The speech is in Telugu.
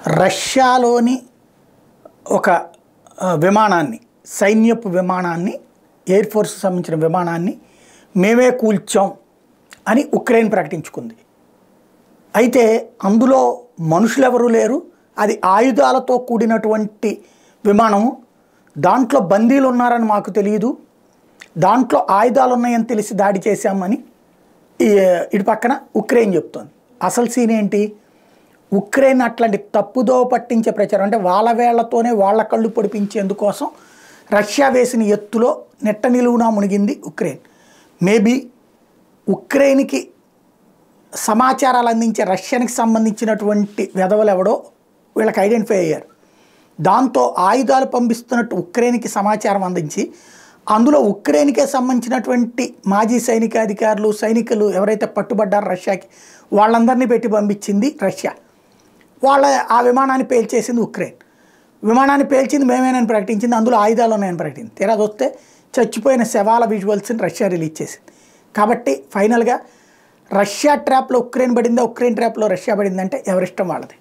రష్యాలోని ఒక విమానాన్ని, సైన్యపు విమానాన్ని, ఎయిర్ ఫోర్స్ సంబంధించిన విమానాన్ని మేమే కూల్చాం అని ఉక్రెయిన్ ప్రకటించుకుంది. అయితే అందులో మనుషులెవరూ లేరు, అది ఆయుధాలతో కూడినటువంటి విమానం. దాంట్లో బందీలు ఉన్నారని మాకు తెలియదు, దాంట్లో ఆయుధాలు ఉన్నాయని తెలిసి దాడి చేశామని ఇటు పక్కన ఉక్రెయిన్ చెప్తోంది. అసలు సీన్ ఏంటి? ఉక్రెయిన్ అట్లాంటి తప్పుదో పట్టించే ప్రచారం, అంటే వాళ్ళ వేళ్లతోనే వాళ్ళ కళ్ళు పొడిపించేందుకోసం రష్యా వేసిన ఎత్తులో నెట్ట నిలువునా మునిగింది ఉక్రెయిన్. మేబీ ఉక్రెయిన్కి సమాచారాలు అందించే రష్యానికి సంబంధించినటువంటి వెధవలు ఎవడో వీళ్ళకి ఐడెంటిఫై అయ్యారు. దాంతో ఆయుధాలు పంపిస్తున్నట్టు ఉక్రెయిన్కి సమాచారం అందించి అందులో ఉక్రెయిన్కే సంబంధించినటువంటి మాజీ సైనికాధికారులు, సైనికులు ఎవరైతే పట్టుబడ్డారో రష్యాకి, వాళ్ళందరినీ పెట్టి పంపించింది రష్యా. వాళ్ళ ఆ విమానాన్ని పేల్చేసింది ఉక్రెయిన్. విమానాన్ని పేల్చింది మేమేనని ప్రకటించింది, అందులో ఆయుధాలు ఉన్నాయని ప్రకటించింది. తీరా వస్తే చచ్చిపోయిన శవాల విజువల్స్ని రష్యా రిలీజ్ చేసింది. కాబట్టి ఫైనల్గా రష్యా ట్రాప్లో ఉక్రెయిన్ పడిందా, ఉక్రెయిన్ ట్రాప్లో రష్యా పడిందంటే ఎవరిష్టం వాళ్ళది.